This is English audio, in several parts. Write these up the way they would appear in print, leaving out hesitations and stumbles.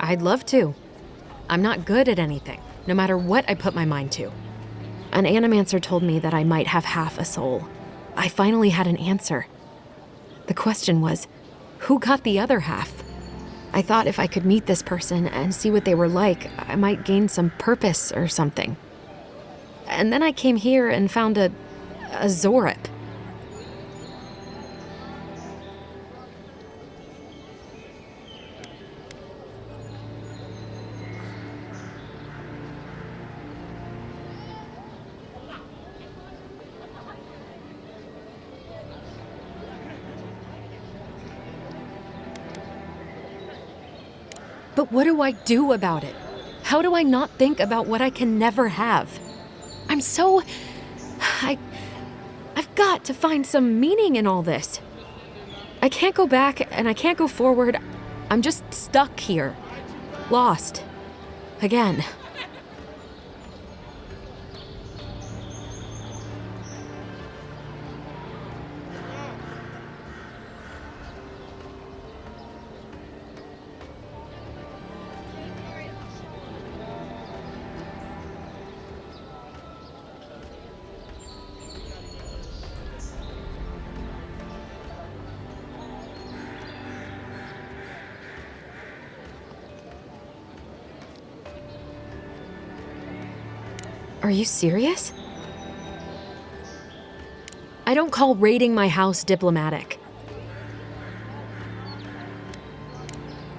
I'd love to. I'm not good at anything, no matter what I put my mind to. An animancer told me that I might have half a soul. I finally had an answer. The question was, who got the other half? I thought if I could meet this person and see what they were like, I might gain some purpose or something. And then I came here and found a Zorip. But what do I do about it? How do I not think about what I can never have? I've got to find some meaning in all this. I can't go back and I can't go forward. I'm just stuck here. Lost. Again. Are you serious? I don't call raiding my house diplomatic.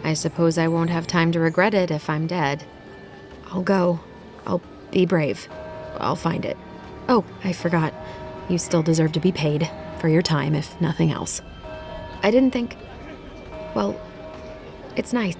I suppose I won't have time to regret it if I'm dead. I'll go. I'll be brave. I'll find it. Oh, I forgot. You still deserve to be paid for your time, if nothing else. I didn't think... Well, it's nice.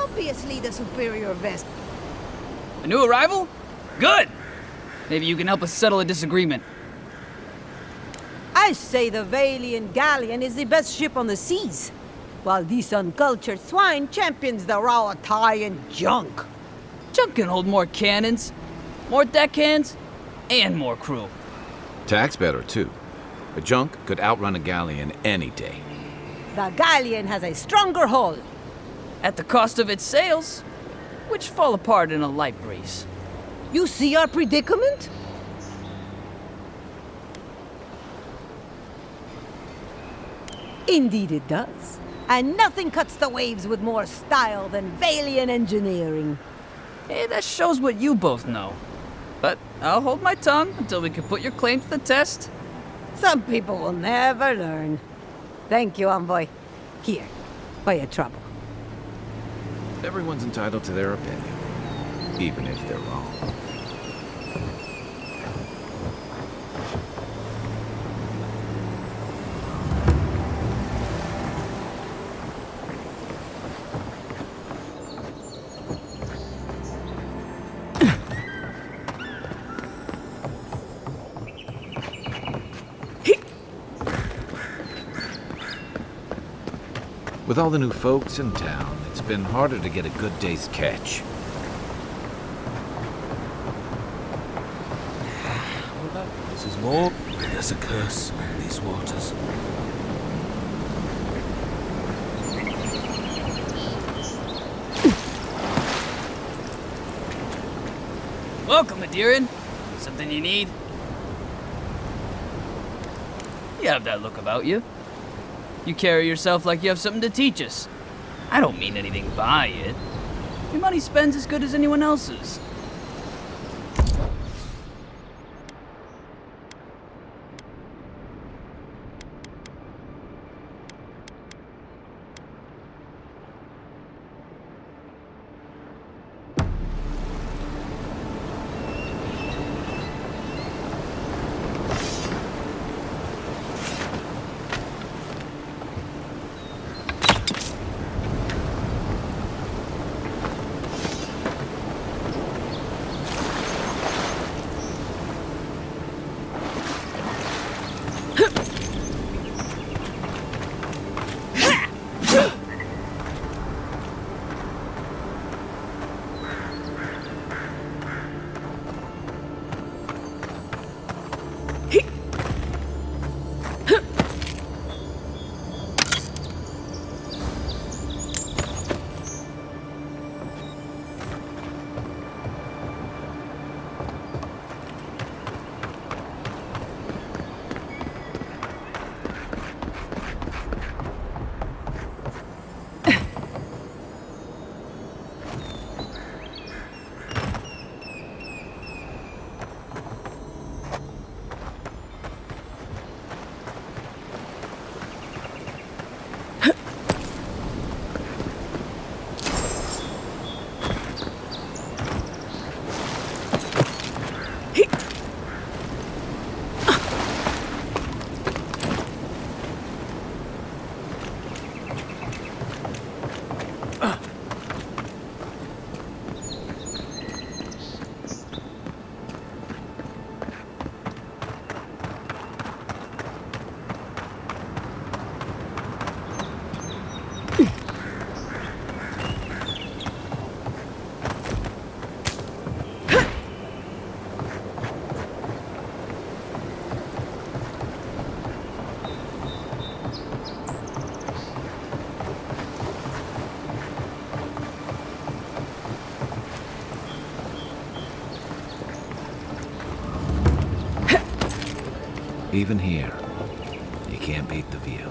Obviously the superior vessel. A new arrival? Good! Maybe you can help us settle a disagreement. I say the Valian galleon is the best ship on the seas, while this uncultured swine champions the raw Italian junk. Junk can hold more cannons, more deckhands, and more crew. Tax better, too. A junk could outrun a galleon any day. The galleon has a stronger hull. At the cost of its sails, which fall apart in a light breeze. You see our predicament? Indeed it does. And nothing cuts the waves with more style than Valian engineering. Hey, that shows what you both know. But I'll hold my tongue until we can put your claim to the test. Some people will never learn. Thank you, Envoy. Here, for your trouble. Everyone's entitled to their opinion, even if they're wrong. With all the new folks in town, it's been harder to get a good day's catch. This is more. There's a curse on these waters. Welcome, Adiran. Something you need? You have that look about you. You carry yourself like you have something to teach us. I don't mean anything by it. Your money spends as good as anyone else's. Even here, you can't beat the view.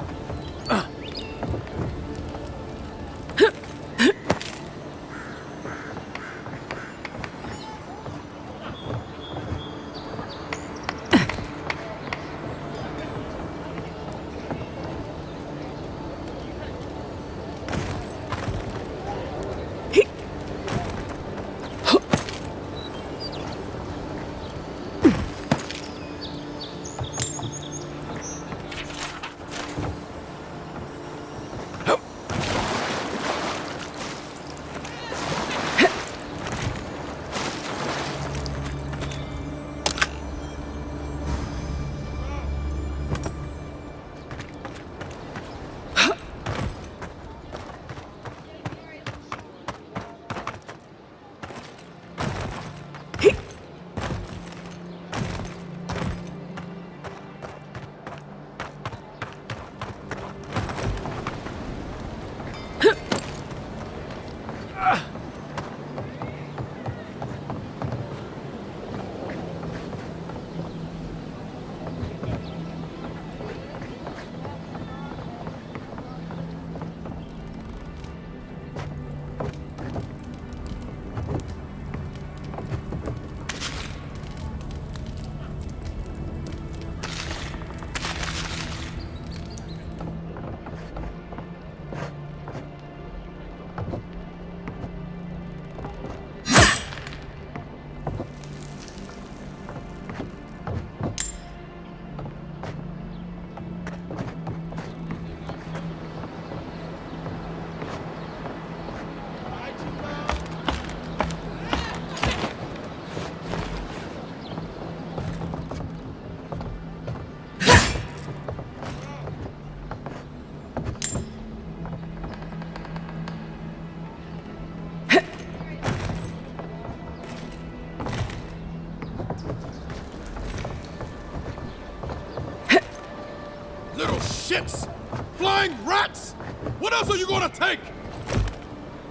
Take!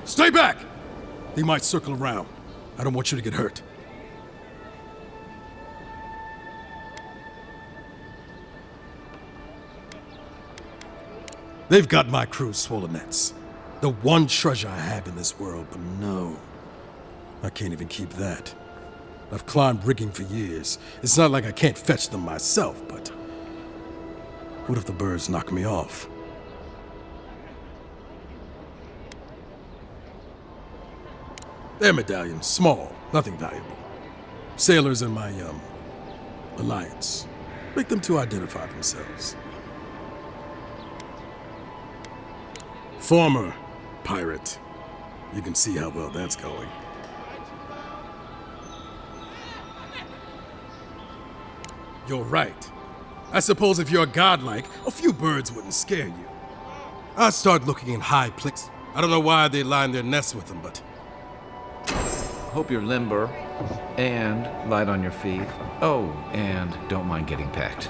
Stay back! They might circle around. I don't want you to get hurt. They've got my crew's swollen nets. The one treasure I have in this world, but no. I can't even keep that. I've climbed rigging for years. It's not like I can't fetch them myself, but... what if the birds knock me off? They're medallions, small, nothing valuable. Sailors in my, alliance. Make them to identify themselves. Former pirate. You can see how well that's going. You're right. I suppose if you're godlike, a few birds wouldn't scare you. I'd start looking in high places. I don't know why they line their nests with them, but... Hope you're limber and light on your feet. Oh, and don't mind getting pecked.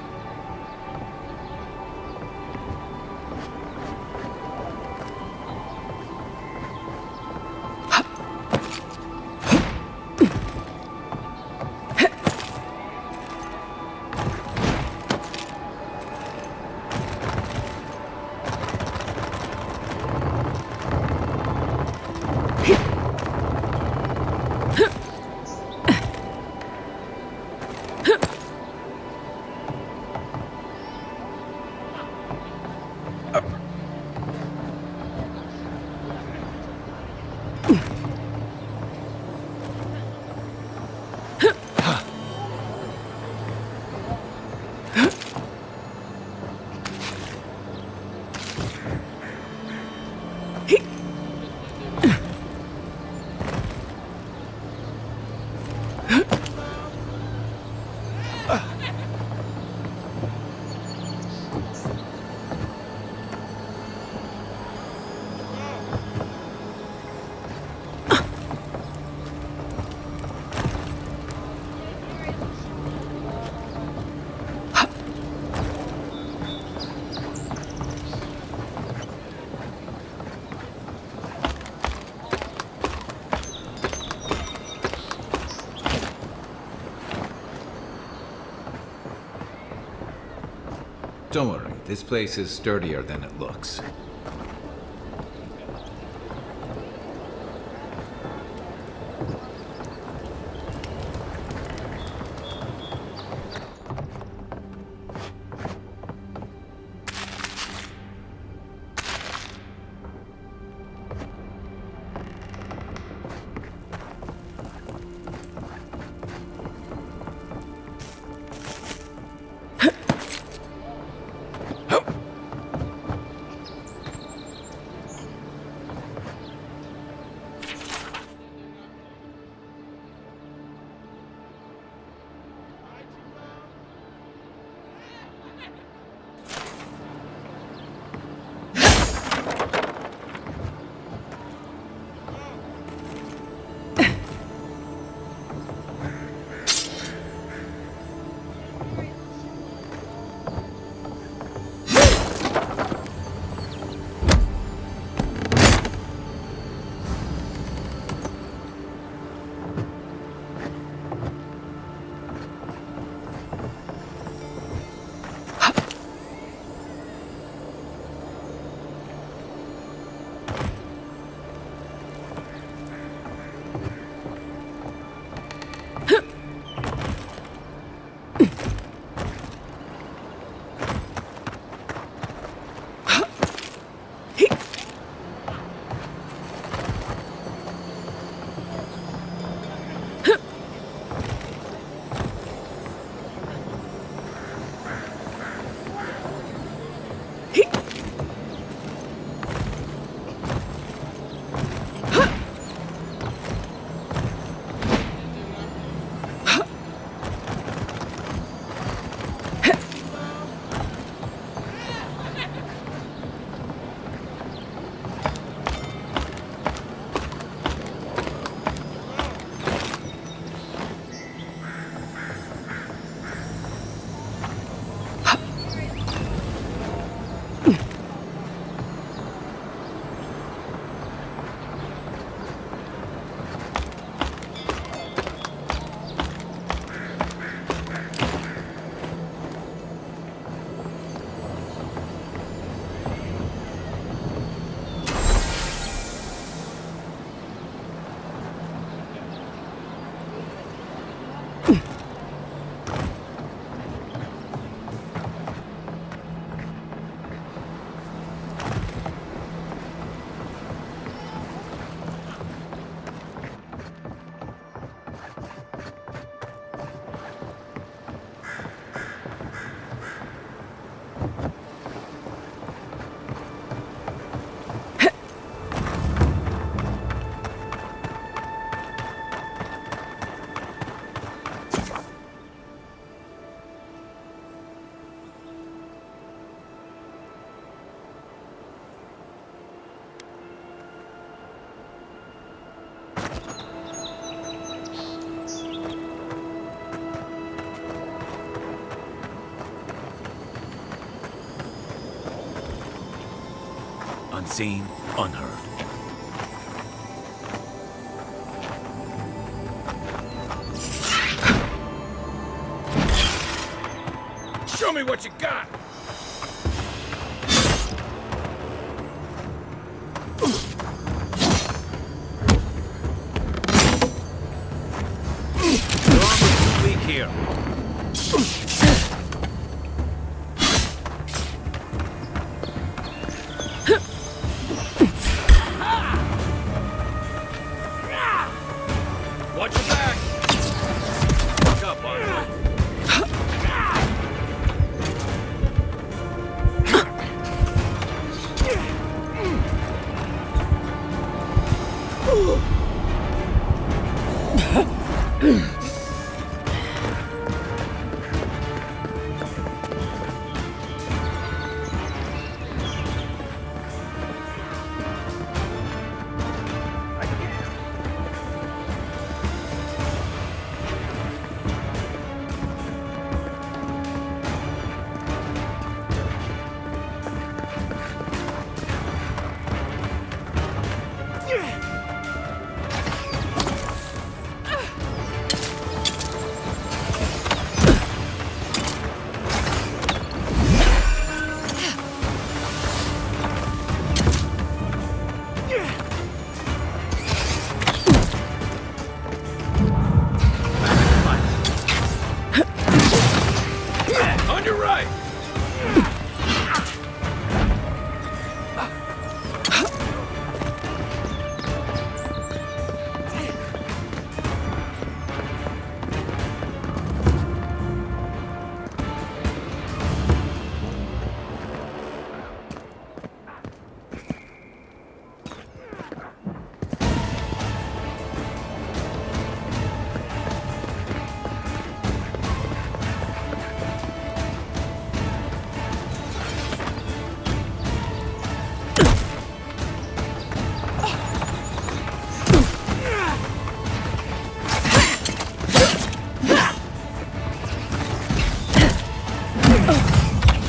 Don't worry, this place is sturdier than it looks. Unseen, unheard. Show me what you got! Your armor's too weak here. Watch your back! Look up, Arnold. On your right!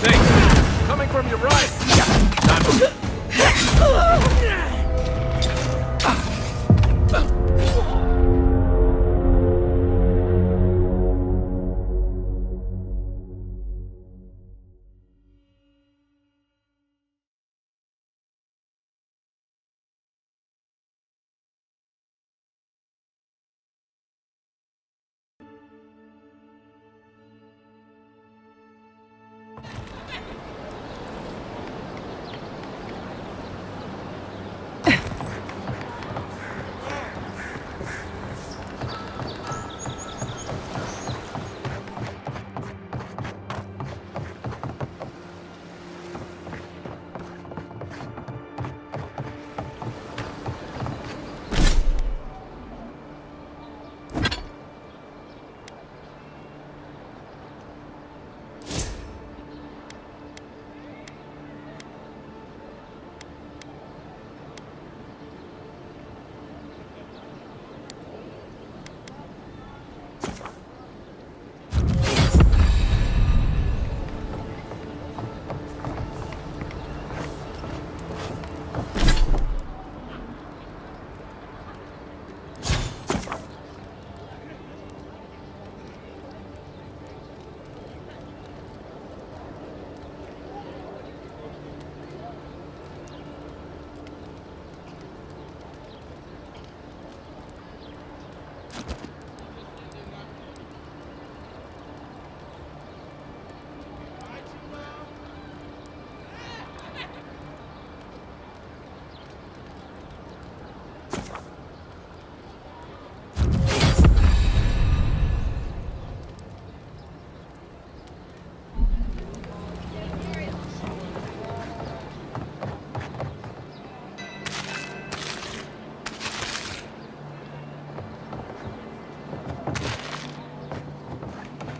Thanks. Coming from your right. Time to...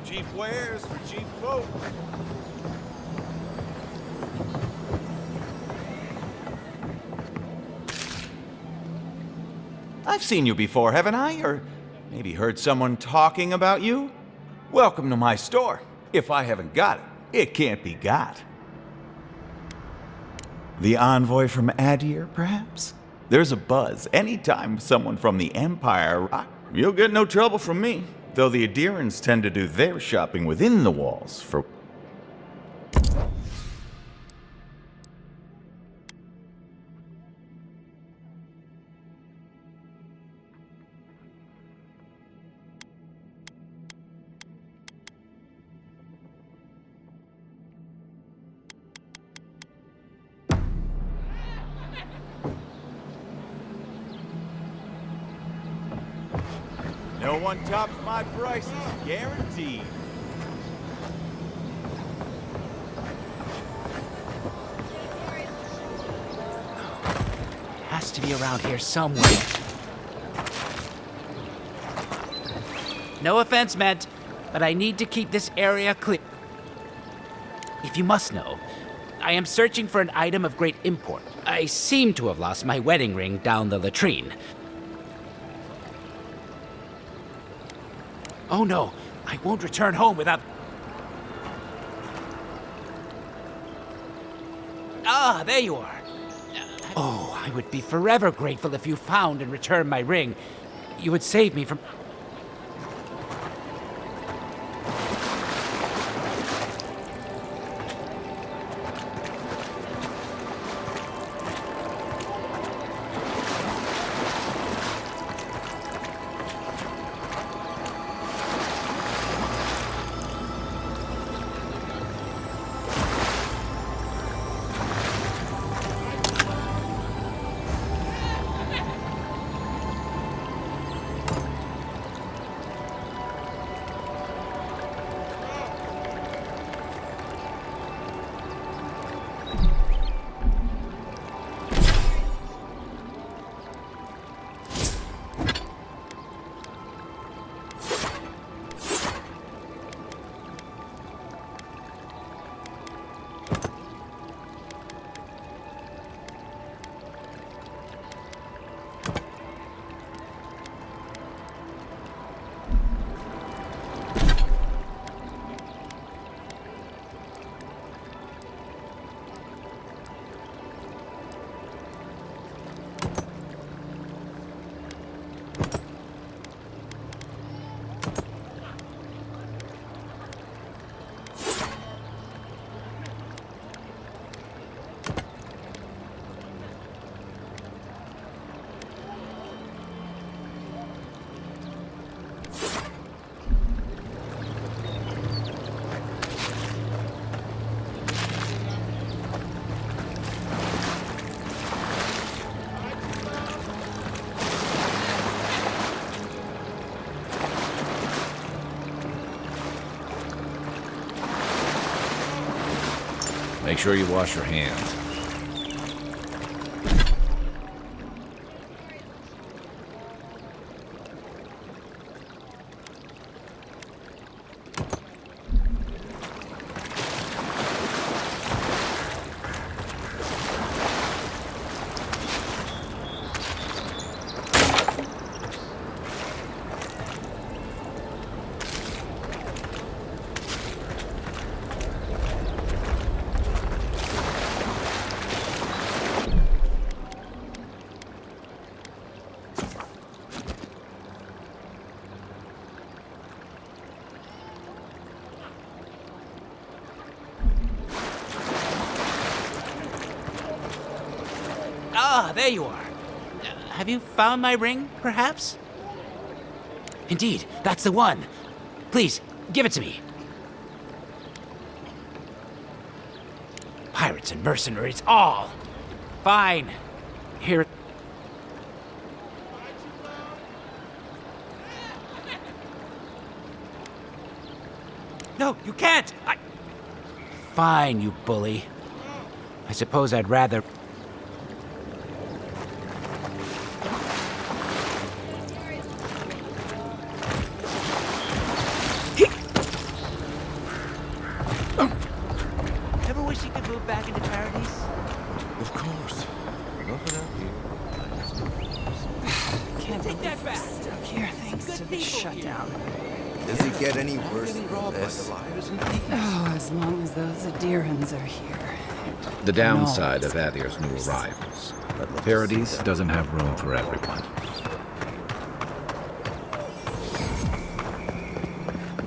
Cheap wares for cheap folk. I've seen you before, haven't I? Or maybe heard someone talking about you? Welcome to my store. If I haven't got it, it can't be got. The envoy from Adir, perhaps? There's a buzz anytime someone from the Empire. You'll get no trouble from me, though the Adirans tend to do their shopping within the walls for. No one tops my prices, guaranteed. Has to be around here somewhere. No offense meant, but I need to keep this area clear. If you must know, I am searching for an item of great import. I seem to have lost my wedding ring down the latrine. Oh no, I won't return home without... Ah, there you are. Oh, I would be forever grateful if you found and returned my ring. You would save me from... Make sure you wash your hands. Ah, there you are. Have you found my ring, perhaps? Indeed, that's the one. Please, give it to me. Pirates and mercenaries, all. Fine. Here. No, you can't! Fine, you bully. I suppose I'd rather... Ever wish you could move back into paradise? Of course. Nothing out here. Can't Take that back. stuck here thanks to the shutdown. Does it get any worse than this? Oh, as long as those Adirans are here, it The downside of Adir's new arrivals. Paradise doesn't have room for everyone.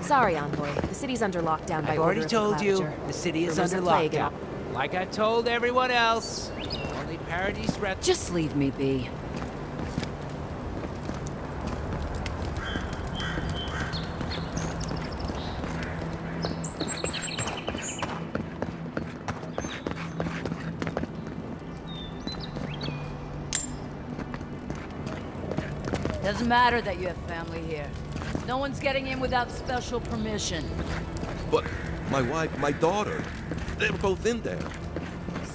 Sorry, Envoy. The city's under lockdown by I've order already of the told you, Clavager. the city is There was under a plague lockdown. Like I told everyone else. Only Paradise rep. Just leave me be. Doesn't matter that you have family here. No one's getting in without special permission. But my wife, my daughter, they were both in there.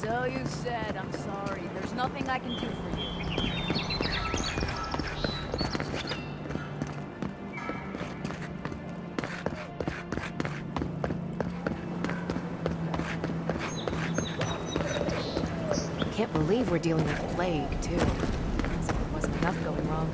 So you said. I'm sorry. There's nothing I can do for you. Can't believe we're dealing with plague, too. As if there wasn't enough going wrong.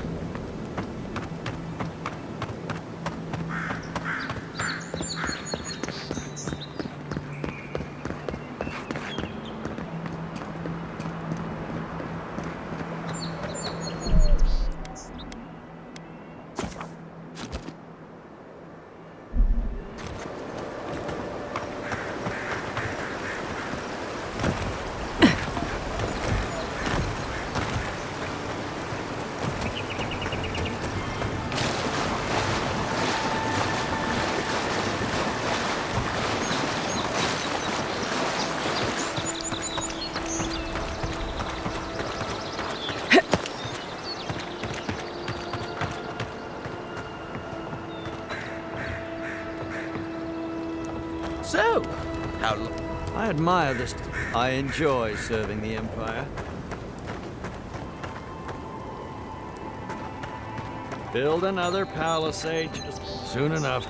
So, I admire this. I enjoy serving the Empire. Build another palisade just soon enough.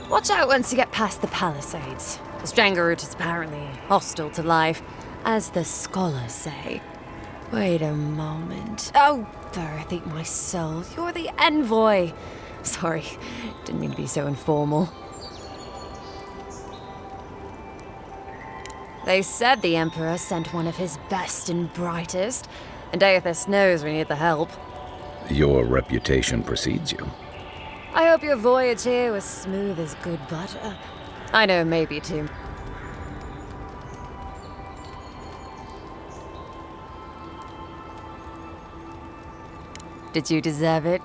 Watch out once you get past the palisades. The Strangerroot is apparently hostile to life, as the scholars say. Wait a moment. Oh, Birth, eat my soul. You're the envoy. Sorry, didn't mean to be so informal. They said the Emperor sent one of his best and brightest, and Aethys knows we need the help. Your reputation precedes you. I hope your voyage here was smooth as good butter. I know, maybe too. Did you deserve it?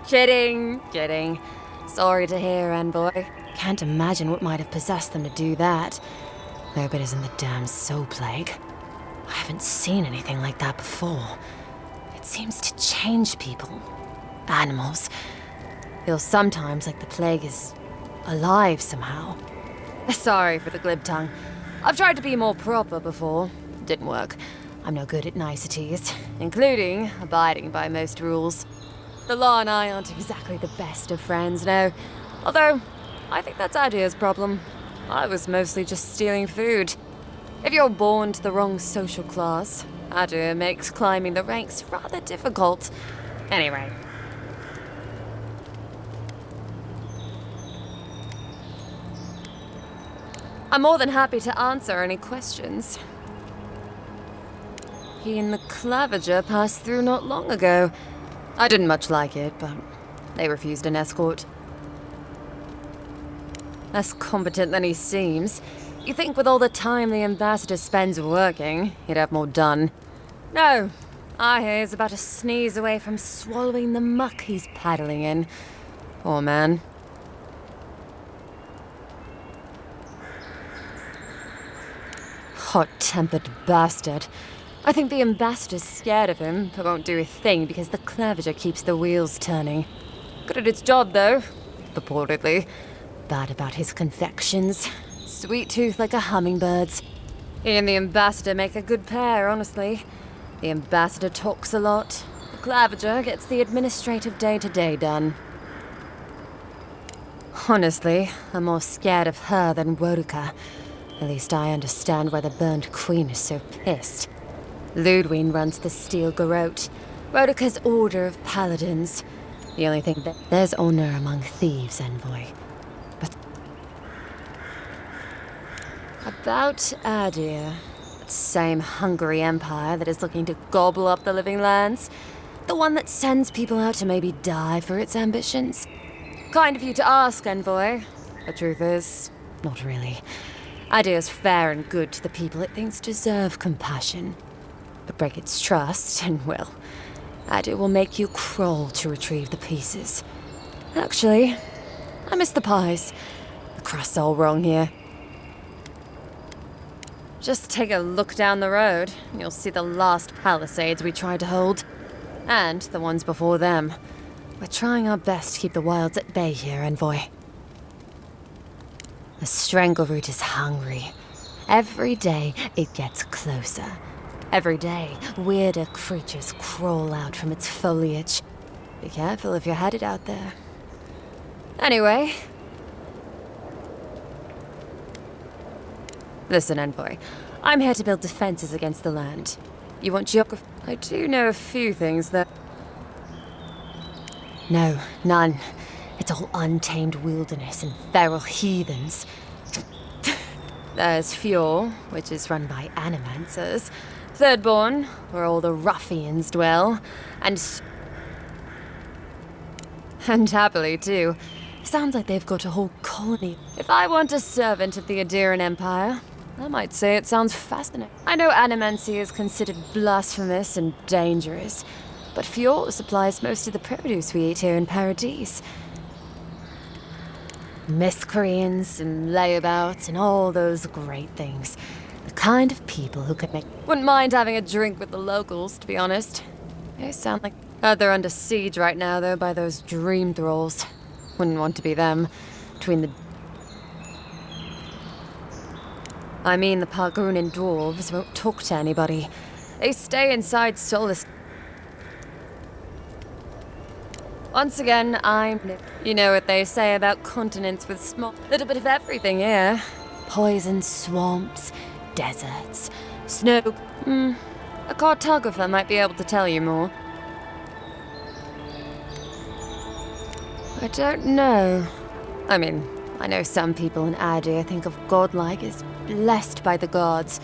Kidding. Sorry to hear, Envoy. Can't imagine what might have possessed them to do that. Hope it isn't the damn soul plague. I haven't seen anything like that before. It seems to change people. Animals. Feels sometimes like the plague is alive somehow. Sorry for the glib tongue. I've tried to be more proper before. Didn't work. I'm no good at niceties, including abiding by most rules. The law and I aren't exactly the best of friends, no. Although, I think that's Adir's problem. I was mostly just stealing food. If you're born to the wrong social class, Adir makes climbing the ranks rather difficult. Anyway. I'm more than happy to answer any questions. He and the Clavager passed through not long ago. I didn't much like it, but they refused an escort. Less competent than he seems. You think with all the time the ambassador spends working, he'd have more done. No. I hear he's about to sneeze away from swallowing the muck he's paddling in. Poor man. Hot-tempered bastard. I think the ambassador's scared of him, but won't do a thing because the Clavager keeps the wheels turning. Good at its job, though. Purportedly. Bad about his confections. Sweet tooth like a hummingbird's. He and the ambassador make a good pair, honestly. The ambassador talks a lot. The Clavager gets the administrative day-to-day done. Honestly, I'm more scared of her than Woduka. At least I understand why the Burned Queen is so pissed. Ludwig runs the Steel Garrote, Woduka's order of paladins. The only thing that there's honor among thieves, Envoy. About Adir. That same hungry empire that is looking to gobble up the living lands. The one that sends people out to maybe die for its ambitions. Kind of you to ask, Envoy. The truth is, not really. Adir's fair and good to the people it thinks deserve compassion. But break its trust, and well, Adir will make you crawl to retrieve the pieces. Actually, I miss the pies. The crust's all wrong here. Just take a look down the road, and you'll see the last palisades we tried to hold. And the ones before them. We're trying our best to keep the wilds at bay here, Envoy. The Strangleroot is hungry. Every day, it gets closer. Every day, weirder creatures crawl out from its foliage. Be careful if you're headed out there. Anyway. Listen, Envoy. I'm here to build defenses against the land. You want geography? I do know a few things that... No, none. It's all untamed wilderness and feral heathens. There's Fjord, which is run by animancers. Thirdborn, where all the ruffians dwell. And happily, too. Sounds like they've got a whole colony. If I want a servant of the Adiran Empire, I might say it sounds fascinating. I know animancy is considered blasphemous and dangerous, but Fjord supplies most of the produce we eat here in Paradise. Miscreants and layabouts and all those great things. The kind of people who could make... Wouldn't mind having a drink with the locals, to be honest. They sound like... they're under siege right now, though, by those dream thralls. Wouldn't want to be them. Between the... I mean, the Pargrunin dwarves won't talk to anybody. They stay inside Solace. Once again, You know what they say about continents with small... Little bit of everything here. Poison swamps, deserts, snow... A cartographer might be able to tell you more. I don't know. I mean, I know some people in Adir think of godlike as blessed by the gods.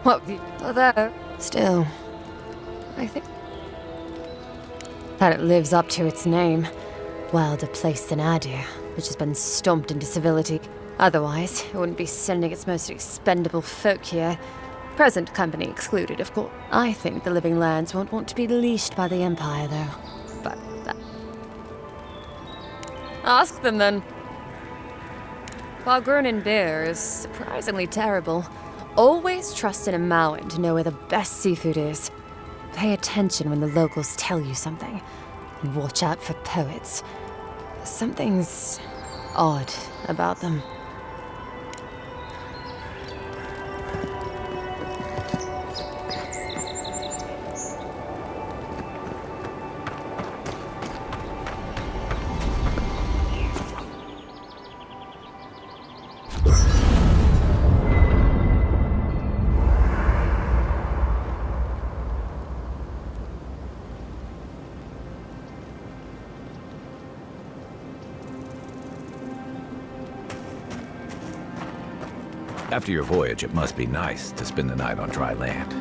Although, still, I think that it lives up to its name. Wilder place than Adir, which has been stomped into civility. Otherwise, it wouldn't be sending its most expendable folk here. Present company excluded, of course. I think the living lands won't want to be leashed by the Empire, though. But ask them, then. Pargrunin beer is surprisingly terrible. Always trust an Amauan to know where the best seafood is. Pay attention when the locals tell you something. And watch out for poets. Something's odd about them. After your voyage, it must be nice to spend the night on dry land.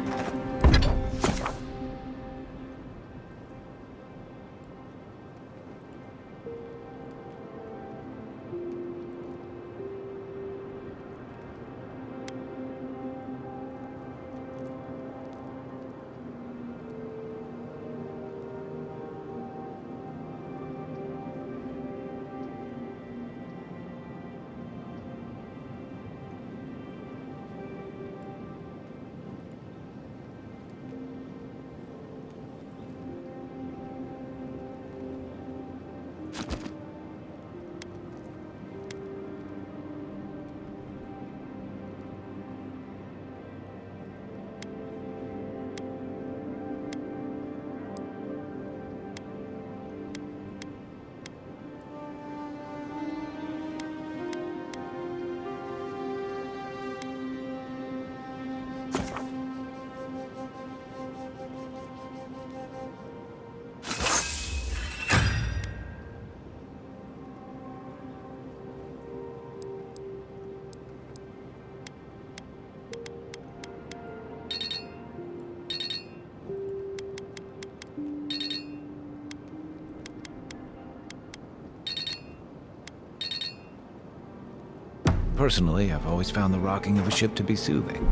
Personally, I've always found the rocking of a ship to be soothing.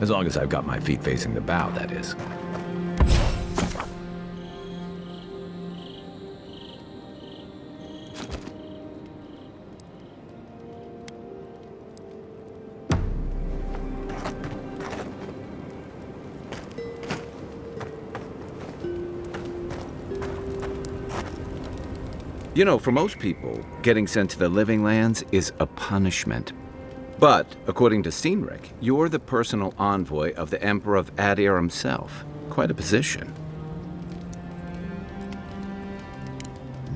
As long as I've got my feet facing the bow, that is. You know, for most people, getting sent to the Living Lands is a punishment. But, according to Cynric, you're the personal envoy of the Emperor of Adir himself. Quite a position.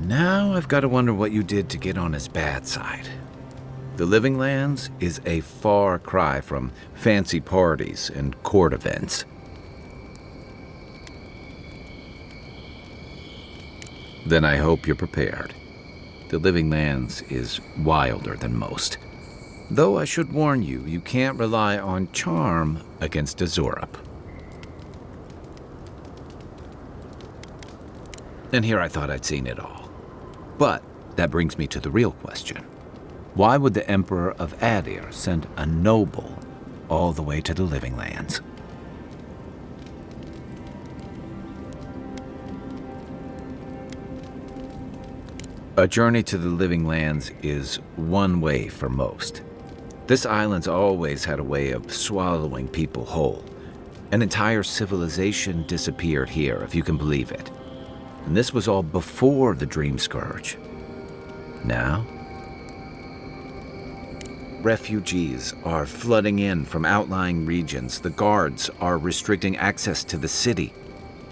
Now I've got to wonder what you did to get on his bad side. The Living Lands is a far cry from fancy parties and court events. Then I hope you're prepared. The Living Lands is wilder than most. Though I should warn you, you can't rely on charm against Azurup. And here I thought I'd seen it all. But that brings me to the real question. Why would the Emperor of Adir send a noble all the way to the Living Lands? A journey to the Living Lands is one way for most. This island's always had a way of swallowing people whole. An entire civilization disappeared here, if you can believe it. And this was all before the Dream Scourge. Now, refugees are flooding in from outlying regions. The guards are restricting access to the city.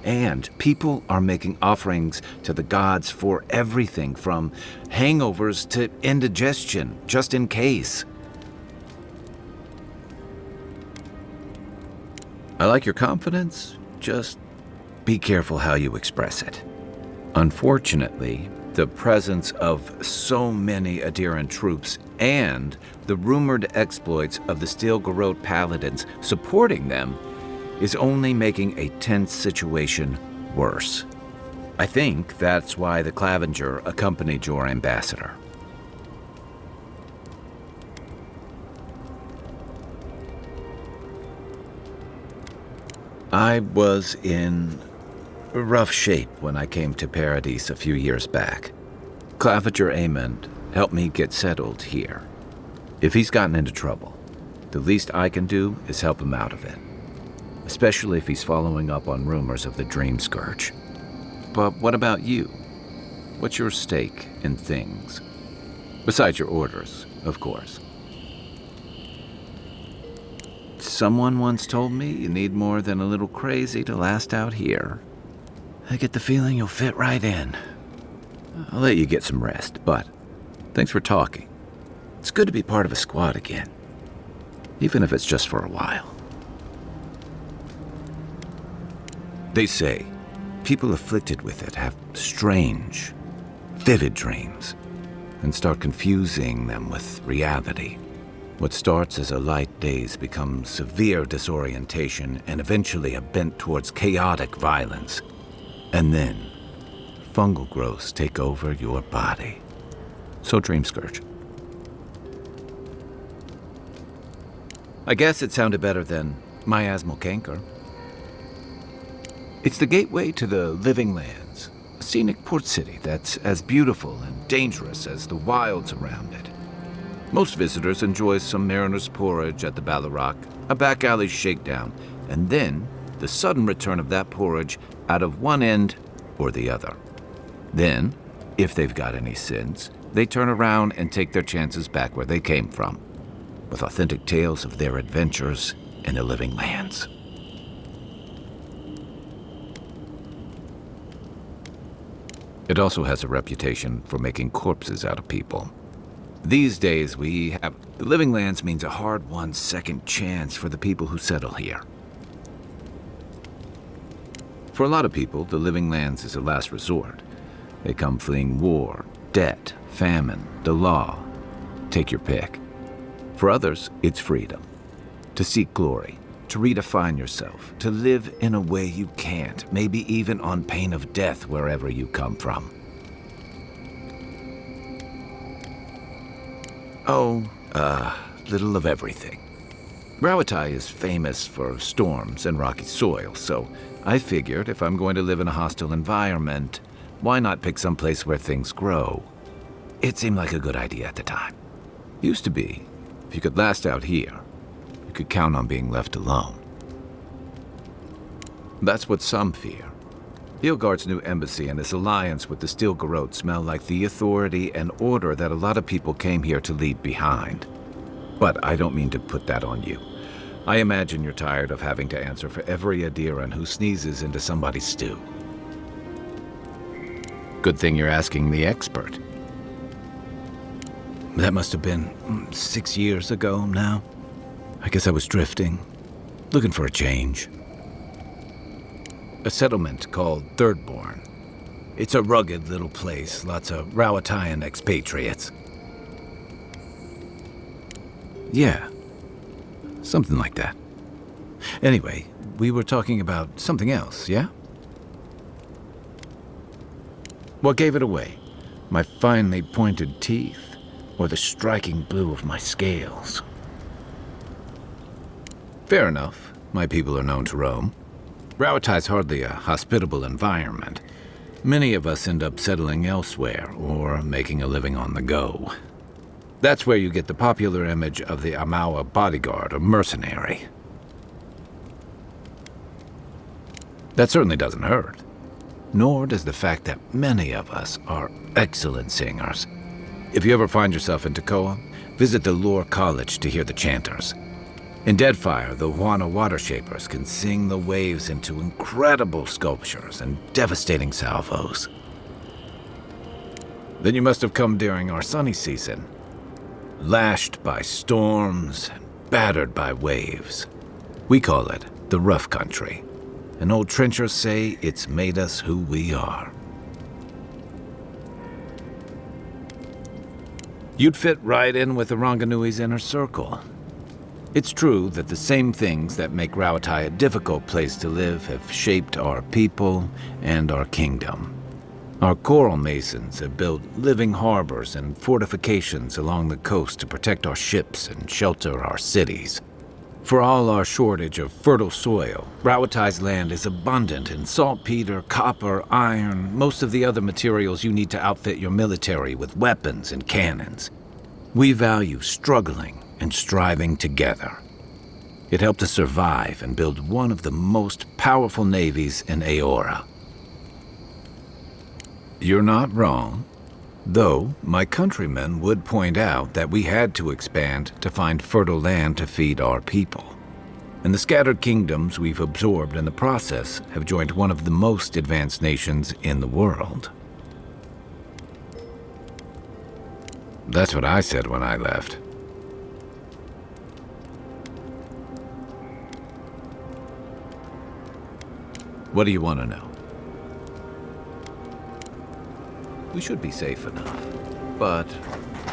And people are making offerings to the gods for everything from hangovers to indigestion, just in case. I like your confidence, just be careful how you express it. Unfortunately, the presence of so many Adiran troops and the rumored exploits of the Steel-Garrote paladins supporting them is only making a tense situation worse. I think that's why the Clavenger accompanied your ambassador. I was in rough shape when I came to Paradise a few years back. Clavenger Amond helped me get settled here. If he's gotten into trouble, the least I can do is help him out of it. Especially if he's following up on rumors of the Dream Scourge. But what about you? What's your stake in things? Besides your orders, of course. Someone once told me you need more than a little crazy to last out here. I get the feeling you'll fit right in. I'll let you get some rest, but thanks for talking. It's good to be part of a squad again, even if it's just for a while. They say people afflicted with it have strange, vivid dreams and start confusing them with reality. What starts as a light daze becomes severe disorientation and eventually a bent towards chaotic violence. And then, fungal growths take over your body. So Dream Scourge. I guess it sounded better than miasmal canker. It's the gateway to the Living Lands, a scenic port city that's as beautiful and dangerous as the wilds around it. Most visitors enjoy some mariner's porridge at the Ballarrock, a back alley shakedown, and then the sudden return of that porridge out of one end or the other. Then, if they've got any sense, they turn around and take their chances back where they came from, with authentic tales of their adventures in the Living Lands. It also has a reputation for making corpses out of people. These days, the Living Lands means a hard-won second chance for the people who settle here. For a lot of people, the Living Lands is a last resort. They come fleeing war, debt, famine, the law. Take your pick. For others, it's freedom. To seek glory, to redefine yourself, to live in a way you can't, maybe even on pain of death wherever you come from. Oh, little of everything. Rawatai is famous for storms and rocky soil, so I figured if I'm going to live in a hostile environment, why not pick some place where things grow? It seemed like a good idea at the time. Used to be, if you could last out here, you could count on being left alone. That's what some fear. Hilgard's new embassy and his alliance with the Steel Garrote smell like the authority and order that a lot of people came here to leave behind. But I don't mean to put that on you. I imagine you're tired of having to answer for every Adiran who sneezes into somebody's stew. Good thing you're asking the expert. That must have been 6 years ago now. I guess I was drifting, looking for a change. A settlement called Thirdborn. It's a rugged little place, lots of Rawatayan expatriates. Yeah, something like that. Anyway, we were talking about something else, yeah? What gave it away? My finely pointed teeth, or the striking blue of my scales? Fair enough. My people are known to roam. Rawatai's hardly a hospitable environment. Many of us end up settling elsewhere or making a living on the go. That's where you get the popular image of the Amawa bodyguard or mercenary. That certainly doesn't hurt. Nor does the fact that many of us are excellent singers. If you ever find yourself in Tekoa, visit the Lore College to hear the chanters. In Deadfire, the Wana Water Shapers can sing the waves into incredible sculptures and devastating salvos. Then you must have come during our sunny season. Lashed by storms and battered by waves. We call it the rough country. And old trenchers say it's made us who we are. You'd fit right in with the Ranganui's inner circle. It's true that the same things that make Rawatai a difficult place to live have shaped our people and our kingdom. Our coral masons have built living harbors and fortifications along the coast to protect our ships and shelter our cities. For all our shortage of fertile soil, Rawatai's land is abundant in saltpeter, copper, iron, most of the other materials you need to outfit your military with weapons and cannons. We value struggling and striving together. It helped us survive and build one of the most powerful navies in Aora. You're not wrong, though my countrymen would point out that we had to expand to find fertile land to feed our people. And the scattered kingdoms we've absorbed in the process have joined one of the most advanced nations in the world. That's what I said when I left. What do you want to know? We should be safe enough, but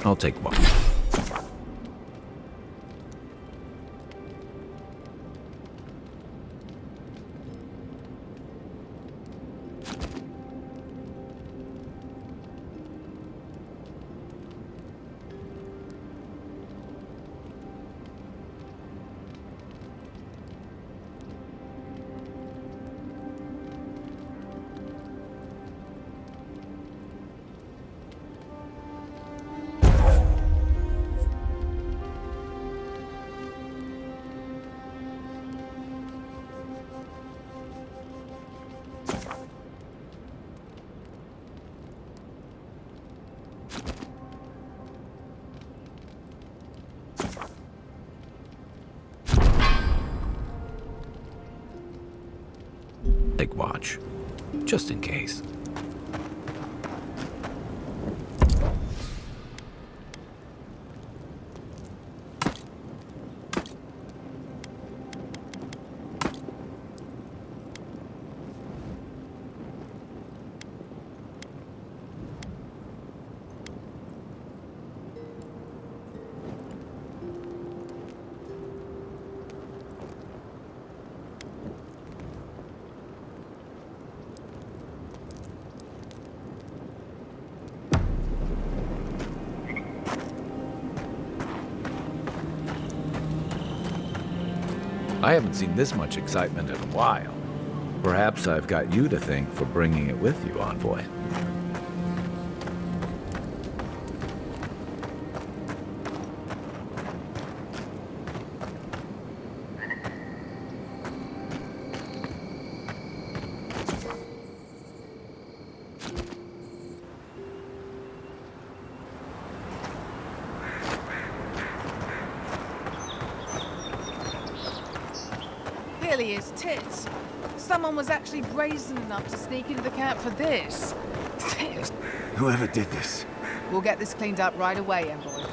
I'll take one. Take watch, just in case. I haven't seen this much excitement in a while. Perhaps I've got you to thank for bringing it with you, Envoy. Really is tits. Someone was actually brazen enough to sneak into the camp for this. Whoever did this. We'll get this cleaned up right away, Envoy.